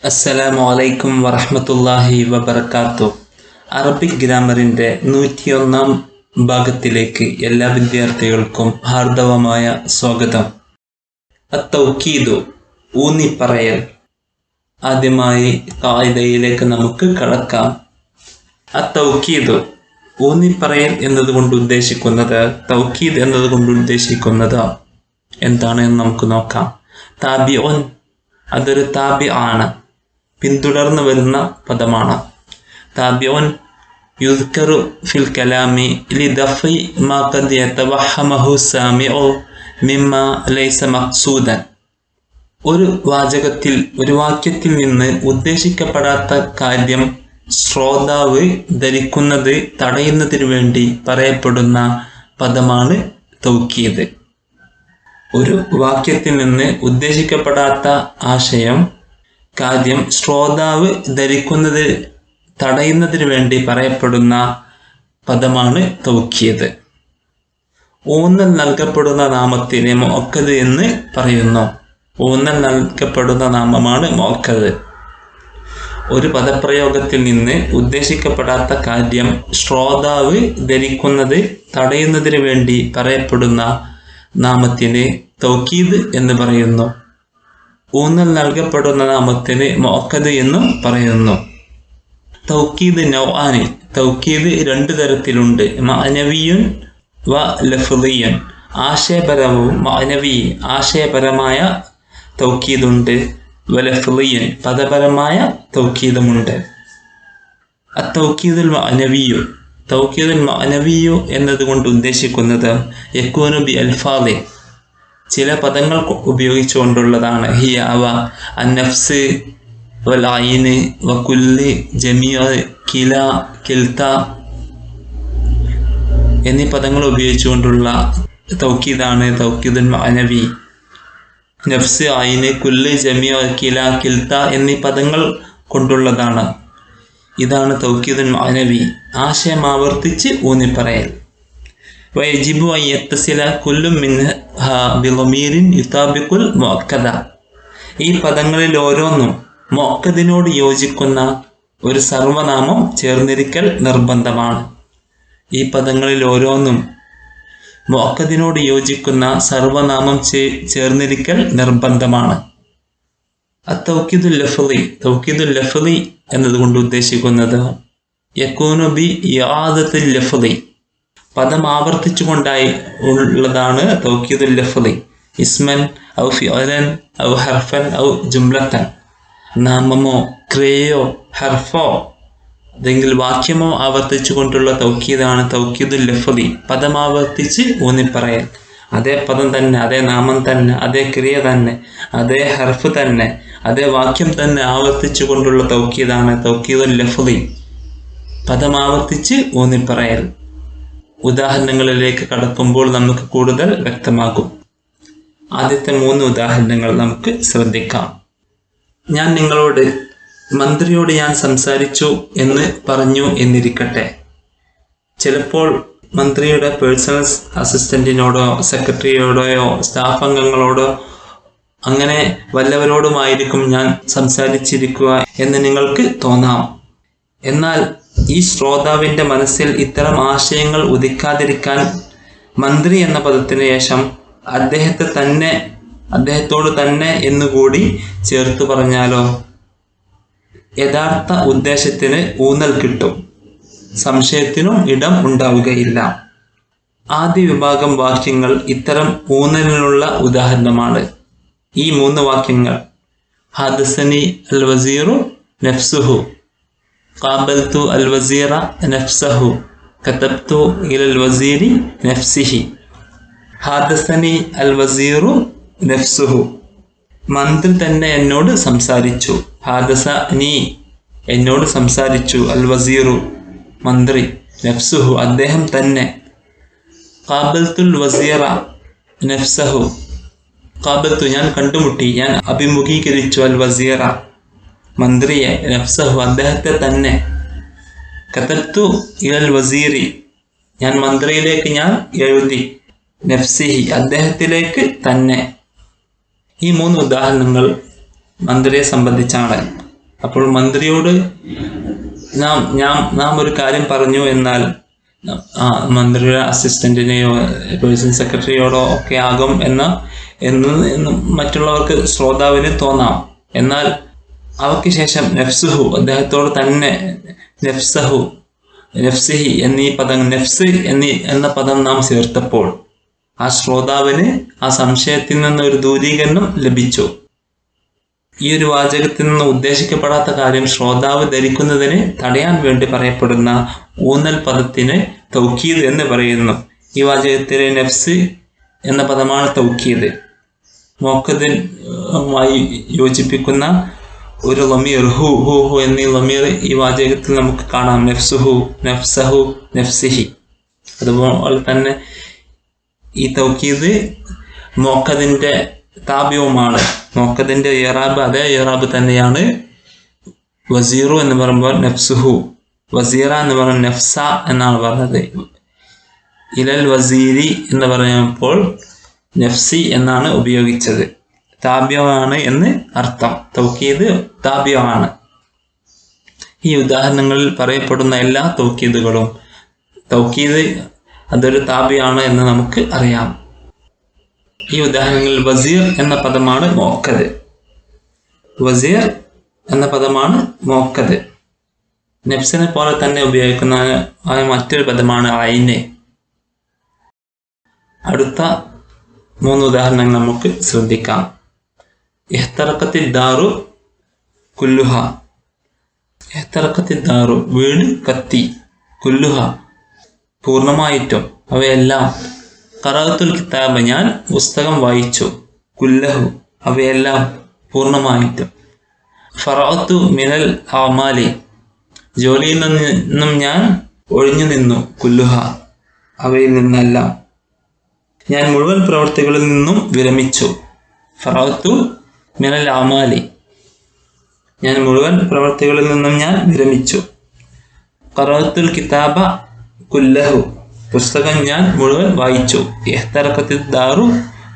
അസ്സലാമു അലൈക്കും വറഹ്മത്തുള്ളാഹി വബറകാതുഹു. അറബിക് ഗ്രാമറിൻ്റെ 101-ാം ഭാഗത്തിലേക്ക് എല്ലാ വിദ്യാർത്ഥികൾക്കും ഹാർദവമായ സ്വാഗതം. അത്തൗക്കീദു, ഊന്നിപ്പറയൽ. ആദ്യമായി ഖായിദയിലേക്ക് നമുക്ക് കടക്കാം. അത്തൗക്കീദു, ഊന്നിപ്പറയൽ എന്നതുകൊണ്ട് ഉദ്ദേശിക്കുന്നത്, തൗക്കീദ് എന്നതുകൊണ്ട് ഉദ്ദേശിക്കുന്നത് എന്താണെന്ന് നമുക്ക് നോക്കാം. താബിഉൻ, അതൊരു താബി ആണ്, പിന്തുടർന്ന് വരുന്ന പദമാണ്. താബിഉൻ യുദ്കറു ഫിൽ കലാമി ലിദഫി മാ ഖദ് യതവഹമഹു സാമിഉ മിമ്മാ ലൈസ മഖ്സൂദൻ. ഒരു വാചകത്തിൽ, ഒരു വാക്യത്തിൽ നിന്ന് ഉദ്ദേശിക്കപ്പെടാത്ത കാര്യം ശ്രോതാവ് ധരിക്കുന്നത് തടയുന്നതിനു വേണ്ടി പറയപ്പെടുന്ന പദമാണ് തൗക്കീദ്. ഒരു വാക്യത്തിൽ നിന്ന് ഉദ്ദേശിക്കപ്പെടാത്ത ആശയം, കാര്യം ശ്രോതാവ് ധരിക്കുന്നത് തടയുന്നതിന് വേണ്ടി പറയപ്പെടുന്ന പദമാണ് തൗക്കീദ്. ഊന്നൽ നൽകപ്പെടുന്ന നാമത്തിനെ മുഅക്കദ് എന്ന് പറയുന്നു. ഊന്നൽ നൽകപ്പെടുന്ന നാമമാണ് മുഅക്കദ്. ഒരു പദപ്രയോഗത്തിൽ നിന്ന് ഉദ്ദേശിക്കപ്പെടാത്ത കാര്യം ശ്രോതാവ് ധരിക്കുന്നത് തടയുന്നതിന് വേണ്ടി പറയപ്പെടുന്ന നാമത്തിന് തൗക്കീദ് എന്ന് പറയുന്നു. ഊന്നൽ നൽകപ്പെടുന്ന നാമത്തിന് മുഅക്കദ് എന്നും പറയുന്നു. തൗക്കീദ് നൗആനി, തൗക്കീദ് രണ്ട് തരത്തിലുണ്ട്. മഅനവിയുൻ വ ലഫ്ളിയുൻ, ആശയപരവും മഅനവി ആശയപരമായ തൗക്കീദുണ്ട്. വ ലഫ്ളിയുൻ, പദപരമായ തൗക്കീദുമുണ്ട്. അത്തൗക്കീദുൽ മഅനവിയു, തൗക്കീദുൽ മഅനവിയു എന്നതുകൊണ്ട് ഉദ്ദേശിക്കുന്നത് യകൂനു ബി അൽഫാദി, ചില പദങ്ങൾ ഉപയോഗിച്ചുകൊണ്ടുള്ളതാണ്. ഹിയ, അവ, അന്നഫ്സ് വൽ ഐന് വ കുല്ലി ജമീഅ കില കിൽത എന്നീ പദങ്ങൾ ഉപയോഗിച്ചുകൊണ്ടുള്ള തൗക്കീദാണ് തൗക്കീദുൽ മഅനവി. നഫ്സ്, ഐന്, കുല്ല്, ജമീഅ, കില, കിൽത എന്നീ പദങ്ങൾ കൊണ്ടുള്ളതാണ്. ഇതാണ് തൗക്കീദുൽ മഅനവി, ആശയം ആവർത്തിച്ച് ഊന്നിപ്പറയൽ. വയജിബു അൻ യത്തസില കുല്ലു മിൻഹാ ബിളമീരിൻ യുതാബിഖുൽ മുഅക്കദ, ഈ പദങ്ങളിൽ ഓരോന്നും മുഅക്കദിനോട് യോജിക്കുന്ന ഒരു സർവനാമം ചേർന്നിരിക്കൽ നിർബന്ധമാണ്. ഈ പദങ്ങളിൽ ഓരോന്നും മുഅക്കദിനോട് യോജിക്കുന്ന സർവനാമം ചേർന്നിരിക്കൽ നിർബന്ധമാണ്. അത്തൗക്കീദുൽ ലഫ്ളി, തൗക്കീദുൽ ലഫ്ളി എന്നതുകൊണ്ട് ഉദ്ദേശിക്കുന്നത് യകൂനു ബി ഇആദത്തുൽ ലഫ്ളി, പദം ആവർത്തിച്ചുകൊണ്ടായി ഉള്ളതാണ് തൗക്കീദുൽ ലഫ്ളി. ഇസ്മൻ ഔ ഫിഅലൻ ഔ ഹർഫൻ ഔ ജുംലത്തൻ, നാമമോ ക്രിയയോ ഹർഫോ അല്ലെങ്കിൽ വാക്യമോ ആവർത്തിച്ചുകൊണ്ടുള്ള തൗക്കീദാണ് തൗക്കീദുൽ ലഫ്ളി. പദം ആവർത്തിച്ച് ഊന്നിപ്പറയൽ, അതേ പദം തന്നെ, അതേ നാമം തന്നെ, അതേ ക്രിയ തന്നെ, അതേ ഹർഫ് തന്നെ, അതേ വാക്യം തന്നെ ആവർത്തിച്ചു കൊണ്ടുള്ള തൗക്കീദാണ് തൗക്കീദുൽ ലഫ്ളി, പദം ആവർത്തിച്ച് ഊന്നിപ്പറയൽ. ഉദാഹരണങ്ങളിലേക്ക് കടക്കുമ്പോൾ നമുക്ക് കൂടുതൽ വ്യക്തമാകും. ആദ്യത്തെ 3 ഉദാഹരണങ്ങൾ നമുക്ക് ശ്രദ്ധിക്കാം. ഞാൻ നിങ്ങളോട്, മന്ത്രിയോട് ഞാൻ സംസാരിച്ചു എന്ന് പറഞ്ഞു എന്നിരിക്കട്ടെ. ചിലപ്പോൾ മന്ത്രിയുടെ പേഴ്സണൽ അസിസ്റ്റന്റിനോടോ സെക്രട്ടറിയോടോ സ്റ്റാഫ് അംഗങ്ങളോടോ അങ്ങനെ വല്ലവരോടുമായിരിക്കും ഞാൻ സംസാരിച്ചിരിക്കുക എന്ന് നിങ്ങൾക്ക് തോന്നാം. എന്നാൽ ഈ ശ്രോതാവിൻ്റെ മനസ്സിൽ ഇത്തരം ആശയങ്ങൾ ഉദിക്കാതിരിക്കാൻ മന്ത്രി എന്ന പദത്തിന് ശേഷം അദ്ദേഹത്തോട് തന്നെ എന്നുകൂടി ചേർത്ത് പറഞ്ഞാലോ യഥാർത്ഥ ഉദ്ദേശത്തിന് ഊന്നൽ കിട്ടും, സംശയത്തിനും ഇടം ഉണ്ടാവുകയില്ല. ആദ്യ വിഭാഗം വാക്യങ്ങൾ ഇത്തരം ഊന്നലിനുള്ള ഉദാഹരണമാണ്. ഈ 3 വാക്യങ്ങൾ: ഹദസനി അൽ വസീറു നഫ്സുഹു, ഖാബൽതു അൽ വസീറ നഫ്സഹു, കതബ്തു ഇലൽ വസീരി നഫ്സിഹി. ഹദസനി അൽ വസീറു നഫ്സുഹു, മന്ത്രി തന്നെ എന്നോട് സംസാരിച്ചു. ഹദസനി, എന്നോട് സംസാരിച്ചു. അൽ വസീറു, മന്ത്രി. നഫ്സുഹു, അദ്ദേഹം തന്നെ. ഖാബൽത്തുൽ വസീറ നഫ്സഹു, ഖാബൽത്തു, ഞാൻ കണ്ടുമുട്ടി, ഞാൻ അഭിമുഖീകരിച്ചു. അൽ വസീറ, മന്ത്രിയെ. നഫ്സഹു, അദ്ദേഹത്തെ തന്നെ. കതബ്തു ഇലൽ വസീരി, ഞാൻ മന്ത്രിയിലേക്ക് ഞാൻ എഴുതി. നഫ്സിഹി, അദ്ദേഹത്തിലേക്ക് തന്നെ. ഈ 3 ഉദാഹരണങ്ങൾ മന്ത്രിയെ സംബന്ധിച്ചാണ്. അപ്പോൾ മന്ത്രിയോട് നാം ഒരു കാര്യം പറഞ്ഞു എന്നാൽ മന്ത്രിയുടെ അസിസ്റ്റന്റിനെയോ പേഴ്സണൽ സെക്രട്ടറിയോടോ ഒക്കെ ആകും എന്ന് മറ്റുള്ളവർക്ക് ശ്രോതാവിന് തോന്നാം. എന്നാൽ അവയ്ക്ക് ശേഷം നഫ്സുഹു അദ്ദേഹത്തോട് തന്നെ നഫ്സഹു നഫ്സിഹി എന്നീ പദം നഫ്സ് എന്ന പദം നാം ചേർത്തപ്പോൾ ആ ശ്രോതാവിന് ആ സംശയത്തിൽ നിന്ന് ഒരു ദൂരീകരണം ലഭിച്ചു. ഈ ഒരു വാചകത്തിൽ നിന്ന് ഉദ്ദേശിക്കപ്പെടാത്ത കാര്യം ശ്രോതാവ് ധരിക്കുന്നതിന് തടയാൻ വേണ്ടി പറയപ്പെടുന്ന ഊന്നൽ പദത്തിന് തൗക്കീദ് എന്ന് പറയുന്നു. ഈ വാചകത്തിലെ നഫ്സ് എന്ന പദമാണ് തൗക്കീദ്. മുഅക്കദുമായി യോജിപ്പിക്കുന്ന ഒരു ലമീർ ഹു ഹു ഹു എന്നീ ലമീർ ഈ വാചകത്തിൽ നമുക്ക് കാണാം. നഫ്സുഹു, നഫ്സഹു, നഫ്സിഹി. അതുപോലെ തന്നെ ഈ തൗക്കീദ് മുഅക്കദിന്റെ താബിയുമാണ്. മുഅക്കദിന്റെ ഇറാബ് അതേ ഇറാബ് തന്നെയാണ്. വസീറു എന്ന് പറയുമ്പോൾ നഫ്സുഹു, വസീറ എന്ന് പറയുമ്പോൾ നഫ്സ എന്നാണ് പറഞ്ഞത്. ഇലൽ വസീരി എന്ന് പറയുമ്പോൾ നഫ്സി എന്നാണ് ഉപയോഗിച്ചത്. താബ്യമാണ് എന്ന് അർത്ഥം. തൗക്കീദ് താബ്യമാണ്. ഈ ഉദാഹരണങ്ങളിൽ പറയപ്പെടുന്ന എല്ലാ തൗക്കീദുകളും തൗക്കീദ് അതൊരു താബ്യമാണ് എന്ന് നമുക്ക് അറിയാം. ഈ ഉദാഹരണങ്ങളിൽ വസീർ എന്ന പദമാണ് മുഅക്കദ്. വസീർ എന്ന പദമാണ് മുഅക്കദ്. നഫ്സിനെ പോലെ തന്നെ ഉപയോഗിക്കുന്ന മറ്റൊരു പദമാണ് ഐന്. അടുത്ത 3 ഉദാഹരണങ്ങൾ നമുക്ക് ശ്രദ്ധിക്കാം. ഇഹ്തറഖത്തി ദാറു കുല്ലുഹ. ഇഹ്തറഖത്തി ദാറു വീട് കത്തി. കുല്ലുഹ പൂർണ്ണമായിട്ടും, അവയെല്ലാം. ഖറഅത്തുൽ കിതാബ ഞാൻ പുസ്തകം വായിച്ചു. കുല്ലഹു അവയെല്ലാം പൂർണ്ണമായിട്ടും. ഫറഅത്തു മിനൽ അഅമാലി ജോലിയിൽ നിന്നും ഞാൻ ഒഴിഞ്ഞു നിന്നു. കുല്ലുഹ അവയിൽ നിന്നെല്ലാം. ഞാൻ മുഴുവൻ പ്രവൃത്തികളിൽ നിന്നും വിരമിച്ചു. ഫറഅത്തു മിനൽ അഅമാലി ഞാൻ മുഴുവൻ പ്രവൃത്തികളിൽ നിന്നും ഞാൻ വിരമിച്ചു. ഖറഅത്തുൽ കിതാബ കുല്ലഹു പുസ്തകം ഞാൻ മുഴുവൻ വായിച്ചു. ഇഹ്തറഖത്തി ദാറു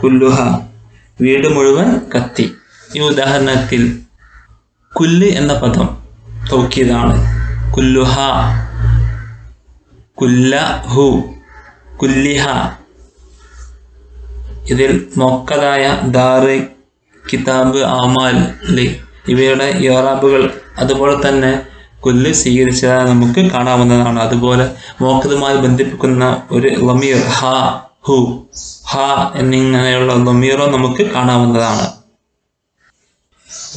കുല്ലുഹ വീട് മുഴുവൻ കത്തി. ഈ ഉദാഹരണത്തിൽ കുല്ല് എന്ന പദം തൗക്കീദാണ്. കുല്ലുഹ, കുല്ലഹു, കുല്ലിഹ. ഇതിൽ മുഅക്കദായ ദാറ്, കിതാബ്, അമാൽ ഇവയുടെ ഇറാബുകൾ അതുപോലെ തന്നെ കുല്ല് സ്വീകരിച്ചതായി നമുക്ക് കാണാവുന്നതാണ്. അതുപോലെ മുഅക്കദുമായി ബന്ധിപ്പിക്കുന്ന ഒരു ലമീർ ഹ, ഹു, ഹ എന്നിങ്ങനെയുള്ള ലമീറോ നമുക്ക് കാണാവുന്നതാണ്.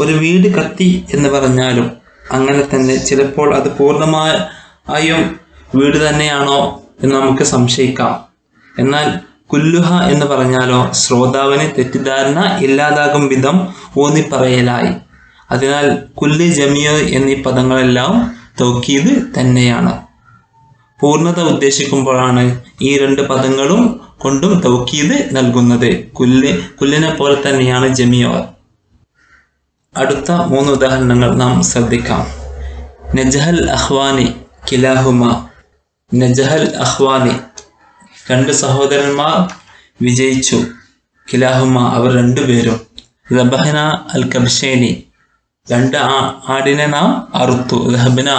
ഒരു വീട് കത്തി എന്ന് പറഞ്ഞാലും അങ്ങനെ തന്നെ ചിലപ്പോൾ അത് പൂർണ്ണമായും വീട് തന്നെയാണോ എന്ന് നമുക്ക് സംശയിക്കാം. എന്നാൽ കുല്ലുഹ എന്ന് പറഞ്ഞാലോ ശ്രോതാവിന് തെറ്റിദ്ധാരണ ഇല്ലാതാകും വിധം ഊന്നിപ്പറയലായി. അതിനാൽ കുല്ല്, ജമിയ എന്നീ പദങ്ങളെല്ലാം തൗക്കീദ് തന്നെയാണ്. പൂർണ്ണത ഉദ്ദേശിക്കുമ്പോഴാണ് ഈ 2 പദങ്ങളും കൊണ്ടും തൗക്കീദ് നൽകുന്നത്. കുല്ലിനെ പോലെ തന്നെയാണ് ജമിയ. അടുത്ത 3 ഉദാഹരണങ്ങൾ നാം ശ്രദ്ധിക്കാം. നജഹൽ അഖ്വാനി കിലാഹുമ. നജഹൽ അഖ്വാനി 2 സഹോദരന്മാർ വിജയിച്ചു. കിലാഹുമ അവർ 2 പേരും. ദബഹന അൽ കബ്ഷേനി 2 ആടിനെ നാം അറുത്തു. ദഹബന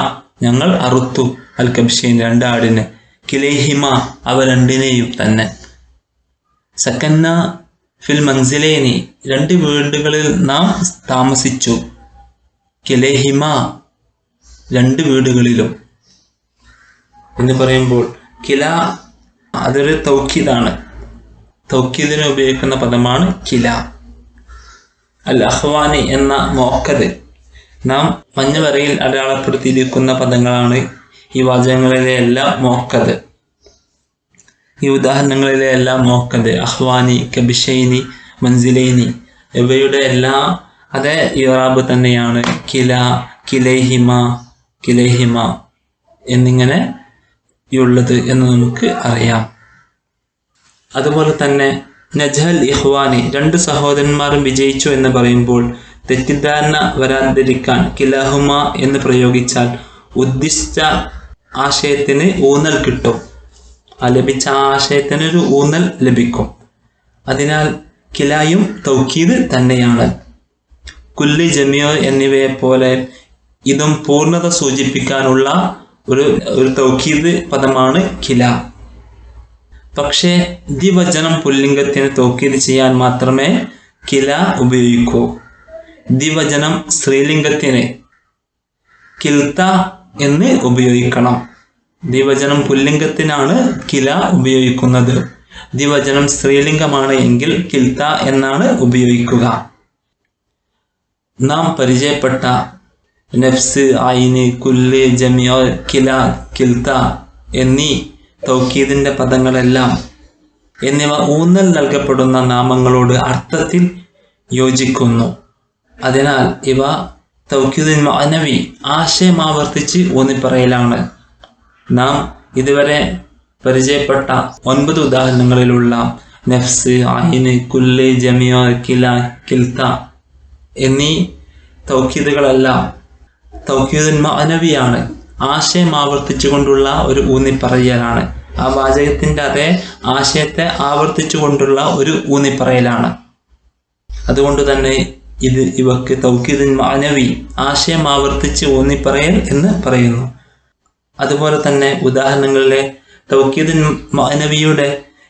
ഞങ്ങൾ അറുത്തു. അൽ കബ്ഷേനി 2 ആടിനെ. കിലൈഹിമ അവ 2നെയും തന്നെ. സക്കന്ന ഫിൽ മൻസിലേനി 2 വീടുകളിൽ നാം താമസിച്ചു. കിലൈഹിമ 2 വീടുകളിലും എന്ന് പറയുമ്പോൾ കില അതൊരു തൗക്കീദാണ്. തൗക്കീദിന് ഉപയോഗിക്കുന്ന പദമാണ് കില. അൽ അഖ്വാനി എന്ന മുഅക്കദ് നാം മഞ്ഞവരയിൽ അടയാളപ്പെടുത്തിയിരിക്കുന്ന പദങ്ങളാണ് ഈ വാചകങ്ങളിലെ എല്ലാം മുഅക്കദ്. ഈ ഉദാഹരണങ്ങളിലെ എല്ലാം മുഅക്കദ്. അഖ്വാനി, കബിഷൈനി, മൻസിലൈനി ഇവയുടെ എല്ലാം അതേ ഇറാബ് തന്നെയാണ്. കില, കിലൈഹിമ, കിലൈഹിമ എന്നിങ്ങനെ ഉള്ളത് എന്ന് നമുക്ക് അറിയാം. അതുപോലെ തന്നെ നജഹൽ ഇഖ്വാനി 2 സഹോദരന്മാരും വിജയിച്ചു എന്ന് പറയുമ്പോൾ തെറ്റിദ്ധാരണ വരാതിരിക്കാൻ കിലാഹുമ എന്ന് പ്രയോഗിച്ചാൽ ഉദ്ദിഷ്ട ആശയത്തിന് ഊന്നൽ കിട്ടും. ലഭിച്ച ആശയത്തിന് ഒരു ഊന്നൽ ലഭിക്കും. അതിനാൽ കിലായും തൗക്കീദ് തന്നെയാണ്. കുല്ല്, ജമിയ എന്നിവയെ പോലെ ഇതും പൂർണ്ണത സൂചിപ്പിക്കാനുള്ള ഒരു തൗക്കീദ് പദമാണ് കില. പക്ഷേ ദ്വിവചനം പുല്ലിംഗത്തിന് തൗക്കീദ് ചെയ്യാൻ മാത്രമേ കില ഉപയോഗിക്കൂ. ദ്വിവചനം സ്ത്രീലിംഗത്തിന് കിൽത്ത എന്ന് ഉപയോഗിക്കണം. ദ്വിവചനം പുല്ലിംഗത്തിനാണ് കില ഉപയോഗിക്കുന്നത്. ദ്വിവചനം സ്ത്രീലിംഗമാണ് എങ്കിൽ കിൽത്ത എന്നാണ് ഉപയോഗിക്കുക. നാം പരിചയപ്പെട്ട നഫ്സ്, ഐന്, കുല്ല്, ജമിയ, കില, കിൽത്ത എന്നീ തൗക്കീദിന്റെ പദങ്ങളെല്ലാം എന്നിവ ഊന്നൽ നൽകപ്പെടുന്ന നാമങ്ങളോട് അർത്ഥത്തിൽ യോജിക്കുന്നു. അതിനാൽ ഇവ തൗക്കീദുൽ മഅനവി ആശയമാവർത്തിച്ച് ഊന്നിപ്പറയലാണ്. നാം ഇതുവരെ പരിചയപ്പെട്ട 9 ഉദാഹരണങ്ങളിലുള്ള നഫ്സ്, ഐന്, കുല്ല്, ജമിയ, കില, കിൽത്ത എന്നീ തൗക്കീദുകളെല്ലാം തൗക്കീദുൽ മഅനവിയാണ്. ആശയം ആവർത്തിച്ചുകൊണ്ടുള്ള ഒരു ഊന്നിപ്പറയലാണ്. ആ വാചകത്തിന്റെ അതേ ആശയത്തെ ആവർത്തിച്ചുകൊണ്ടുള്ള ഒരു ഊന്നിപ്പറയലാണ്. അതുകൊണ്ട് തന്നെ ഇവക്ക് തൗക്കീദുൽ മഅനവി ആശയം ആവർത്തിച്ച് ഊന്നിപ്പറയൽ എന്ന് പറയുന്നു. അതുപോലെ തന്നെ ഉദാഹരണങ്ങളിലെ തൗക്കീദുൽ മഅനവിയുടെ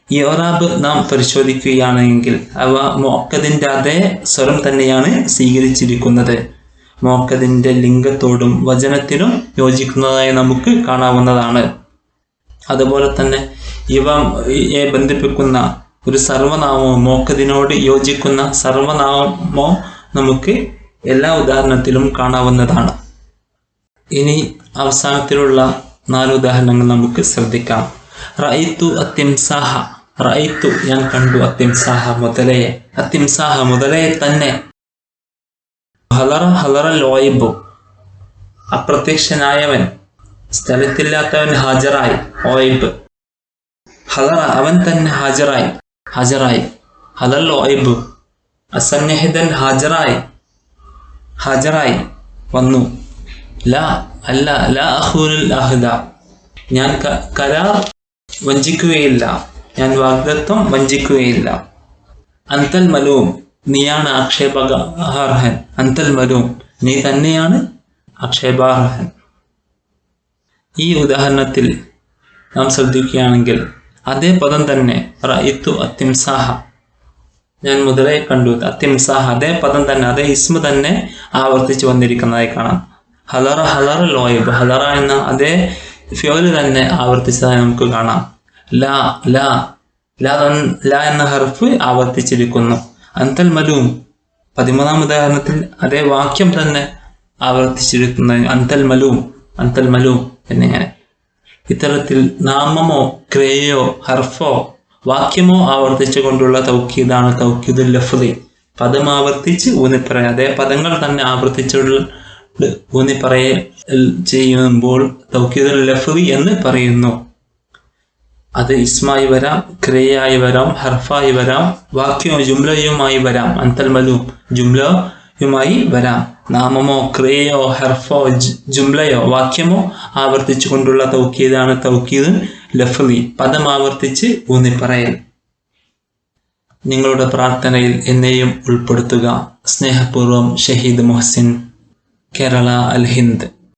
ഇഅ്റാബ് നാം പരിശോധിക്കുകയാണെങ്കിൽ അവ മുഅക്കദിന്റെ അതേ സ്വരം തന്നെയാണ് സ്വീകരിച്ചിരിക്കുന്നത്. മുഅക്കദിന്റെ ലിംഗത്തോടും വചനത്തിനും യോജിക്കുന്നതായി നമുക്ക് കാണാവുന്നതാണ്. അതുപോലെ തന്നെ ഇവയെ ബന്ധിപ്പിക്കുന്ന ഒരു സർവനാമവും മുഅക്കദിനോട് യോജിക്കുന്ന സർവനാമവും നമുക്ക് എല്ലാ ഉദാഹരണത്തിലും കാണാവുന്നതാണ്. ഇനി അവസാനത്തിലുള്ള 4 ഉദാഹരണങ്ങൾ നമുക്ക് ശ്രദ്ധിക്കാം. റഅയ്തു അത്തിംസാഹ, റഅയ്തു ഞാൻ കണ്ടു, അത്തിംസാഹ മുതലയെ, അത്തിംസാഹ മുതലയെ തന്നെ. ഹലറ ഹലറൽ ഓയിബു അപ്രത്യക്ഷനായവൻ, സ്ഥലത്തില്ലാത്തവൻ ഹാജറായി. ഓയിബ് ഹലറ അവൻ തന്നെ ഹാജറായി, ഹാജറായി. ഹലൽ ഓയിബു അസന്നിഹിതൻ ഹാജറായി, ഹാജറായി വന്നു. ലാ അല്ല, ലാ അഖൂലുൽ അഹ്ദ ഞാൻ കരാർ വഞ്ചിക്കുകയില്ല, ഞാൻ വാഗ്ദത്വം വഞ്ചിക്കുകയില്ല. അന്തൽ മലൂം നീയാണ് ആക്ഷേപാർഹൻ, അന്തൽ മലൂം നീ തന്നെയാണ് ആക്ഷേപാർഹൻ. ഈ ഉദാഹരണത്തിൽ നാം ശ്രദ്ധിക്കുകയാണെങ്കിൽ അതേ പദം തന്നെ റഅയ്തു അത്തിംസാഹ ഞാൻ മുതലയെ കണ്ടു, അത്തിംസാഹ അതേ പദം തന്നെ, അതേ ഇസ്മ തന്നെ ആവർത്തിച്ച് വന്നിരിക്കുന്നതായി കാണാം. ഹലറ ഹലറ ലോയിബ് ഹലറ എന്ന അതേ ഫിയോല് തന്നെ ആവർത്തിച്ചതായി നമുക്ക് കാണാം. ലാ ലാ ലാ എന്ന ഹർഫ് ആവർത്തിച്ചിരിക്കുന്നു. അന്തൽ മലൂം 13ാം ഉദാഹരണത്തിൽ അതേ വാക്യം തന്നെ ആവർത്തിച്ചിരിക്കുന്നു. അന്തൽ മലൂം, അന്തൽ മലൂം എന്നിങ്ങനെ. ഇത്തരത്തിൽ നാമമോ ക്രിയയോ ഹർഫോ വാക്യമോ ആവർത്തിച്ചു കൊണ്ടുള്ള തൗക്കീദാണ് തൗക്കീദുൽ ലഫ്ളി. പദം ആവർത്തിച്ച് ഊന്നിപ്പറയ, അതേ പദങ്ങൾ തന്നെ ആവർത്തിച്ചുള്ള ഊന്നിപ്പറയ ചെയ്യുമ്പോൾ തൗക്കീദുൽ ലഫ്ളി എന്ന് പറയുന്നു. അത് ഇസ്മായി വരാം, ക്രിയയായി വരാം, ഹർഫായി വരാം, വാക്യവും ജുംലയുമായി വരാം. അന്തൽ മലൂം ജുംലയുമായി വരാം. നാമമോ ക്രിയയോ ഹർഫോ ജുംലയോ വാക്യമോ ആവർത്തിച്ചു കൊണ്ടുള്ള തൗക്കീദാണ് തൗക്കീദുൽ ലഫ്ളി, പദം ആവർത്തിച്ച് ഊന്നിപ്പറയൽ. നിങ്ങളുടെ പ്രാർത്ഥനയിൽ എന്നെയും ഉൾപ്പെടുത്തുക. സ്നേഹപൂർവ്വം ഷഹീദ് മുഹസിൻ, കേരള, അൽ ഹിന്ദ്.